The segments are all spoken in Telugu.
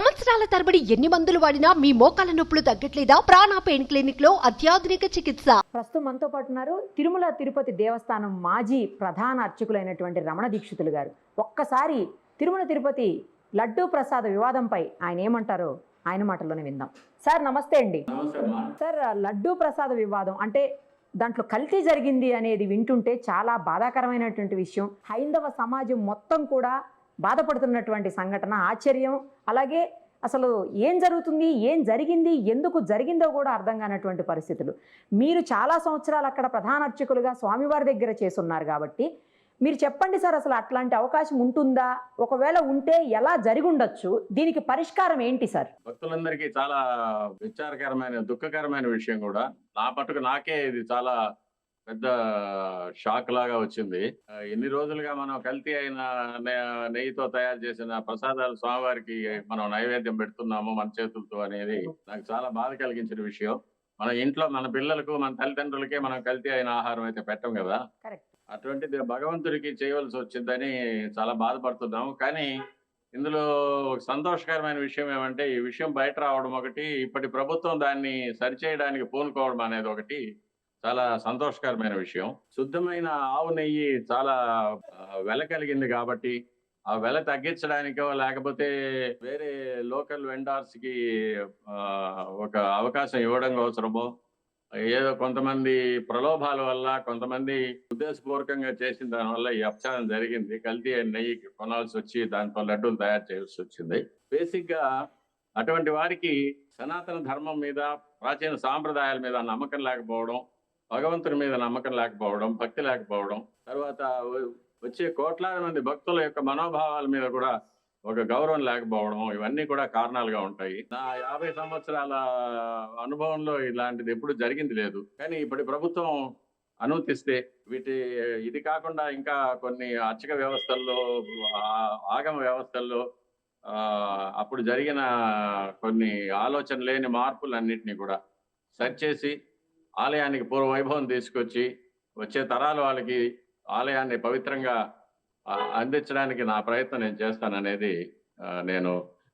సంవత్సరాల తరబడి ఎన్ని మందులు వాడినా మీ మోకాల నొప్పులు తగ్గట్లేదా? ప్రాణ పెయిన్ క్లినిక్ లో అత్యాధునిక చికిత్స. ప్రస్తుతం మనతో పాటు ఉన్నారు తిరుమల తిరుపతి దేవస్థానం మాజీ ప్రధాన అర్చకులైనటువంటి రమణ దీక్షితులు గారు. ఒక్కసారి తిరుమల తిరుపతి లడ్డూ ప్రసాద వివాదంపై ఆయన ఏమంటారో ఆయన మాటల్లోనే విందాం. సార్ నమస్తే అండి. సార్, లడ్డూ ప్రసాద వివాదం అంటే దాంట్లో కల్తీ జరిగింది అనేది వింటుంటే చాలా బాధాకరమైనటువంటి విషయం. హైందవ సమాజం మొత్తం కూడా బాధపడుతున్నటువంటి సంఘటన, ఆశ్చర్యం. అలాగే అసలు ఏం జరుగుతుంది, ఏం జరిగింది, ఎందుకు జరిగిందో కూడా అర్థం కానటువంటి పరిస్థితులు. మీరు చాలా సంవత్సరాలు అక్కడ ప్రధాన అర్చకులుగా స్వామివారి దగ్గర చేస్తున్నారు కాబట్టి మీరు చెప్పండి సార్, అసలు అట్లాంటి అవకాశం ఉంటుందా? ఒకవేళ ఉంటే ఎలా జరిగి ఉండొచ్చు? దీనికి పరిష్కారం ఏంటి సార్? భక్తులందరికీ చాలా విచారకరమైన, దుఃఖకరమైన విషయం కూడా. నా పట్టుకు నాకే ఇది చాలా పెద్ద షాక్ లాగా వచ్చింది. ఎన్ని రోజులుగా మనం కల్తీ అయిన నెయ్యితో తయారు చేసిన ప్రసాదాలు స్వామివారికి మనం నైవేద్యం పెడుతున్నాము మన చేతులతో అనేది నాకు చాలా బాధ కలిగించిన విషయం. మన ఇంట్లో మన పిల్లలకు, మన తల్లిదండ్రులకే మనం కల్తీ అయిన ఆహారం అయితే పెట్టం కదా. అటువంటిది భగవంతుడికి చేయవలసి వచ్చిందని చాలా బాధపడుతున్నాము. కానీ ఇందులో ఒక సంతోషకరమైన విషయం ఏమంటే, ఈ విషయం బయట రావడం ఒకటి, ఇప్పటి ప్రభుత్వం దాన్ని సరిచేయడానికి పూనుకోవడం అనేది ఒకటి చాలా సంతోషకరమైన విషయం. శుద్ధమైన ఆవు నెయ్యి చాలా వెల కలిగింది కాబట్టి ఆ వెల తగ్గించడానికో లేకపోతే వేరే లోకల్ వెండర్స్ కి ఒక అవకాశం ఇవ్వడం అవసరమో, ఏదో కొంతమంది ప్రలోభాల వల్ల, కొంతమంది ఉద్దేశపూర్వకంగా చేసిన దానివల్ల ఈ అపచారం జరిగింది. కల్తీ నెయ్యి కొనాల్సి వచ్చి దాంతో లడ్డూలు తయారు చేయాల్సి వచ్చింది. బేసిక్ గా అటువంటి వారికి సనాతన ధర్మం మీద, ప్రాచీన సాంప్రదాయాల మీద నమ్మకం లేకపోవడం, భగవంతుని మీద నమ్మకం లేకపోవడం, భక్తి లేకపోవడం, తర్వాత వచ్చే కోట్లాది మంది భక్తుల యొక్క మనోభావాల మీద కూడా ఒక గౌరవం లేకపోవడం, ఇవన్నీ కూడా కారణాలుగా ఉంటాయి. నా 50 సంవత్సరాల అనుభవంలో ఇలాంటిది ఎప్పుడు జరిగింది లేదు. కానీ ఇప్పటి ప్రభుత్వం అనుమతిస్తే ఇది కాకుండా ఇంకా కొన్ని అర్చక వ్యవస్థల్లో, ఆగమ వ్యవస్థల్లో అప్పుడు జరిగిన కొన్ని ఆలోచన లేని మార్పులన్నింటినీ కూడా సరిచేసి ఆలయానికి పూర్వ వైభవం తీసుకొచ్చి వచ్చే తరాల వాళ్ళకి ఆలయాన్ని పవిత్రంగా అందించడానికి నా ప్రయత్నం నేను చేస్తాననేది నేను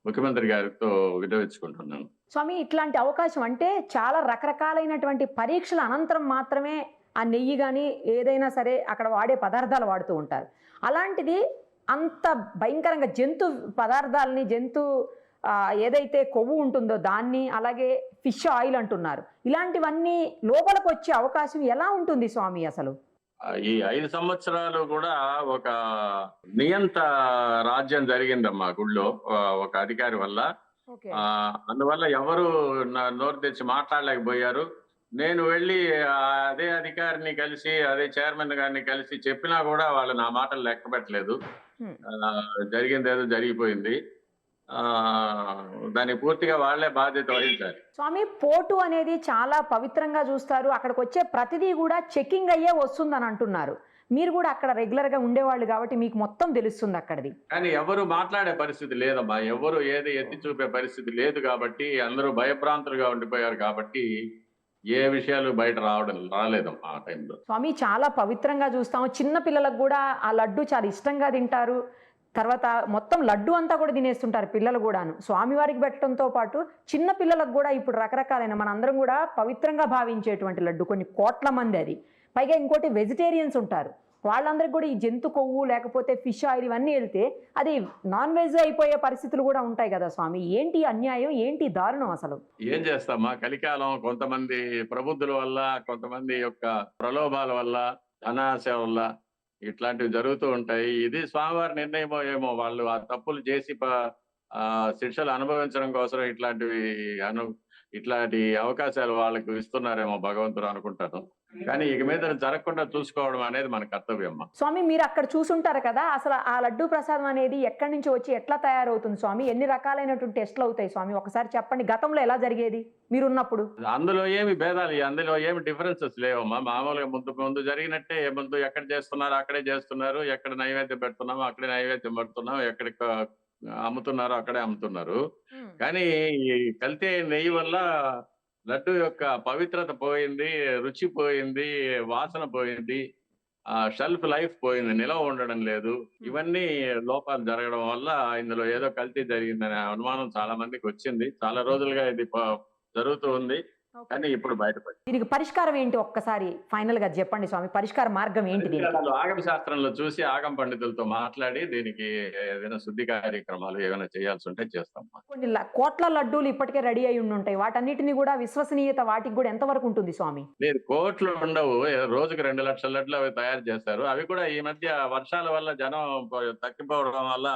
ముఖ్యమంత్రి గారితో విన్నవించుకుంటున్నాను. స్వామి, ఇట్లాంటి అవకాశం అంటే చాలా రకరకాలైనటువంటి పరీక్షల అనంతరం మాత్రమే ఆ నెయ్యి కానీ ఏదైనా సరే అక్కడ వాడే పదార్థాలు వాడుతూ ఉంటారు. అలాంటిది అంత భయంకరంగా జంతు పదార్థాలని, ఏదైతే కొవ్వు ఉంటుందో దాన్ని, అలాగే ఫిష్ ఆయిల్ అంటున్నారు, ఇలాంటివన్నీ లోపలికి వచ్చే అవకాశం ఎలా ఉంటుంది స్వామి అసలు? ఈ 5 సంవత్సరాలు కూడా ఒక నియంత రాజ్యం జరిగిందమ్మా గుళ్ళో ఒక అధికారి వల్ల. అందువల్ల ఎవరు నోరు తెచ్చి మాట్లాడలేకపోయారు. నేను వెళ్ళి అదే అధికారిని కలిసి, అదే చైర్మన్ గారిని కలిసి చెప్పినా కూడా వాళ్ళు నా మాటలు లెక్క పెట్టలేదు. జరిగింది ఏదో జరిగిపోయింది, దాన్ని పూర్తిగా వాళ్లే బాధ్యత వహించాలి. స్వామి, పోటు అనేది చాలా పవిత్రంగా చూస్తారు. అక్కడికి వచ్చే ప్రతిదీ కూడా చెకింగ్ అయ్యే వస్తుందని అంటున్నారు. మీరు కూడా అక్కడ రెగ్యులర్ గా ఉండేవాళ్ళు కాబట్టి మీకు మొత్తం తెలుస్తుంది అక్కడిది. కానీ ఎవరు మాట్లాడే పరిస్థితి లేదమ్మా, ఎవరు ఏది ఎత్తి చూపే పరిస్థితి లేదు కాబట్టి అందరూ భయభ్రాంతులుగా ఉండిపోయారు కాబట్టి ఏ విషయాలు బయట రాలేదమ్మా ఆ టైంలో. స్వామి, చాలా పవిత్రంగా చూస్తాము. చిన్న పిల్లలకు కూడా ఆ లడ్డు చాలా ఇష్టంగా తింటారు. తర్వాత మొత్తం లడ్డు అంతా కూడా తినేస్తుంటారు పిల్లలు కూడాను. స్వామివారికి పెట్టడంతో పాటు చిన్న పిల్లలకు కూడా ఇప్పుడు రకరకాలైన, మనందరం కూడా పవిత్రంగా భావించేటువంటి లడ్డు, కొన్ని కోట్ల మంది అది. పైగా ఇంకోటి వెజిటేరియన్స్ ఉంటారు, వాళ్ళందరికీ కూడా ఈ జంతు కొవ్వు లేకపోతే ఫిష్ ఆయిల్ ఇవన్నీ వెళ్తే అది నాన్ వెజ్ అయిపోయే పరిస్థితులు కూడా ఉంటాయి కదా స్వామి. ఏంటి అన్యాయం, ఏంటి దారుణం అసలు? ఏం చేస్తామా, కలికాలం కొంతమంది ప్రబుద్ధుల వల్ల, కొంతమంది యొక్క ప్రలోభాల వల్ల, అనాశ వల్ల ఇట్లాంటివి జరుగుతూ ఉంటాయి. ఇది స్వామివారి నిర్ణయమో ఏమో, వాళ్ళు ఆ తప్పులు చేసి శిక్షలు అనుభవించడం కోసం ఇట్లాంటి అవకాశాలు వాళ్ళకు ఇస్తున్నారేమో భగవంతుడు అనుకుంటాను. కానీ ఇక మీద జరగకుండా చూసుకోవడం అనేది మన కర్తవ్యం. స్వామి, మీరు అక్కడ చూసుంటారు కదా, అసలు ఆ లడ్డూ ప్రసాదం అనేది ఎక్కడి నుంచి వచ్చి ఎట్లా తయారవుతుంది స్వామి? ఎన్ని రకాలైనటువంటి టెస్ట్లు అవుతాయి స్వామి? ఒకసారి చెప్పండి, గతంలో ఎలా జరిగేది మీరున్నప్పుడు? అందులో ఏమి భేదాలు, అందులో ఏమి డిఫరెన్సెస్ లేవమ్మా. మామూలుగా ముందు జరిగినట్టే, ముందు ఎక్కడ చేస్తున్నారు అక్కడే చేస్తున్నారు, ఎక్కడ నైవేద్యం పెడుతున్నామో అక్కడే నైవేద్యం పెడుతున్నాం, ఎక్కడ అమ్ముతున్నారో అక్కడే అమ్ముతున్నారు. కానీ ఈ కల్తీ నెయ్యి వల్ల లడ్డు యొక్క పవిత్రత పోయింది, రుచి పోయింది, వాసన పోయింది. షెల్ఫ్ లైఫ్ పోయింది, నిలవ ఉండడం లేదు. ఇవన్నీ లోపాలు జరగడం వల్ల ఇందులో ఏదో కల్తీ జరిగిందనే అనుమానం చాలా మందికి వచ్చింది. చాలా రోజులుగా ఇది జరుగుతూ ఉంది, కానీ ఇప్పుడు బయటపడింది. దీనికి పరిష్కారం ఏంటి ఒక్కసారి ఫైనల్ గా చెప్పండి స్వామి, పరిష్కార మార్గం ఏంటి దీనికి? పరిష్కారాలు ఆగమ శాస్త్రంలో చూసి ఆగమ పండితులతో మాట్లాడి దీనికి ఏదైనా శుద్ధి కార్యక్రమాలు ఏమైనా చేయాల్సి ఉంటే చేస్తాం. కొన్ని కోట్ల లడ్డూలు ఇప్పటికే రెడీ అయి ఉంటాయి, వాటన్నిటిని కూడా విశ్వసనీయత వాటికి కూడా ఎంతవరకు ఉంటుంది స్వామి? లేదు, కోట్లు ఉండవు. రోజుకి 2 లక్షల లడ్లు అవి తయారు చేస్తారు. అవి కూడా ఈ మధ్య వర్షాల వల్ల జనం తగ్గిపోవడం వల్ల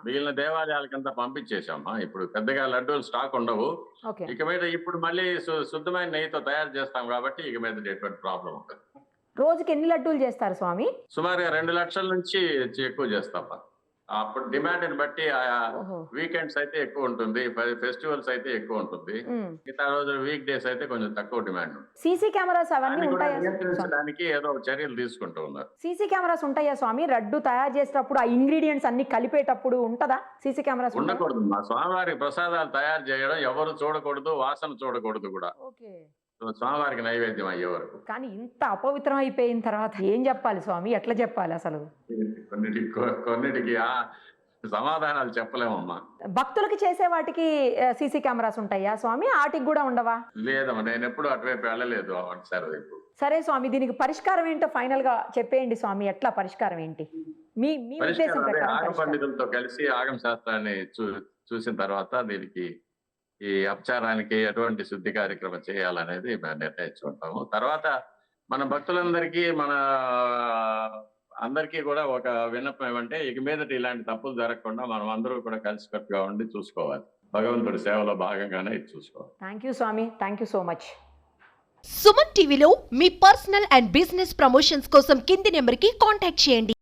మిగిలిన దేవాలయాలకంతా పంపించేసామా. ఇప్పుడు పెద్దగా లడ్డూలు స్టాక్ ఉండవు. ఓకే, ఇక మీద ఇప్పుడు మళ్ళీ శుద్ధమైన నెయ్యితో తయారు చేస్తాం కాబట్టి ఇక మీద ఎటువంటి ప్రాబ్లం ఉంటుంది. రోజుకి ఎన్ని లడ్డూలు చేస్తారు స్వామి? సుమారుగా 2 లక్షల నుంచి ఎక్కువ చేస్తాం. అప్పుడు డిమాండ్ బట్టి ఓహో. వీకెండ్స్ అయితే ఎక్కువ ఉంటుంది, ఫెస్టివల్స్ అయితే ఎక్కువ ఉంటుంది, ఉమ్. మిగతా రోజు వీక్ డేస్ అయితే కొంచెం తక్కువ డిమాండ్ ఉంటుంది. సీసీ కెమెరాస్ అవన్నీ దాన్ని కూడా ఉంటాయా? నియంత్రించడానికి ఏదో చర్యలు తీసుకుంటూ ఉన్నారు. సీసీ కెమెరాస్ ఉంటాయా స్వామి? లడ్డు తయారు చేసేటప్పుడు ఆ ఇంగ్రీడియంట్స్ అన్ని కలిపేటప్పుడు ఉంటదా సీసీ కెమెరాస్? ఉండకూడదు. మా స్వామివారికి ప్రసాదాలు తయారు చేయడం ఎవరు చూడకూడదు, వాసన చూడకూడదు కూడా. ఓకే, స్వామివారికి నైవేద్యం అయ్యే వరకు. కానీ ఇంత అపవిత్రం అయిపోయిన తర్వాత ఏం చెప్పాలి స్వామి, ఎట్లా చెప్పాలి అసలు? కొన్నిటికి సమాధానాలు చెప్పలేమమ్మా. భక్తులకి చేసే వాటికి సీసీ కెమెరాస్ ఉంటాయా స్వామి? వాటికి కూడా ఉండవా? లేదమ్మా, నేను ఎప్పుడు అటువైపు వెళ్ళలేదు సార్. ఇప్పుడు సరే స్వామి, దీనికి పరిష్కారం ఏంటో ఫైనల్ గా చెప్పేయండి స్వామి, ఎట్లా పరిష్కారం ఏంటి మీ మీ ఉద్దేశం పరిష్కారం అదే, ప్రకారం ఆగమ పరిష్కారం? పండితులతో కలిసి ఆగమ శాస్త్రాన్ని చూసిన తర్వాత దీనికి ఈ అపచారానికి ఎటువంటి శుద్ధి కార్యక్రమం చేయాలనేది మేము నిర్ణయించుకుంటాము. తర్వాత మన భక్తులందరికీ అందరికీ కూడా ఒక విన్నపం ఏమంటే, ఇక మీదట ఇలాంటి తప్పులు జరగకుండా మనం అందరూ కూడా కలిసికట్టుగా ఉండి చూసుకోవాలి. భగవంతుడి సేవలో భాగంగానే ఇది చూసుకోవాలి. Thank you Swami, thank you so much. Suman టీవీలో మీ పర్సనల్ అండ్ బిజినెస్ ప్రమోషన్స్ కోసం కింది నెంబర్కి కాంటాక్ట్ చేయండి.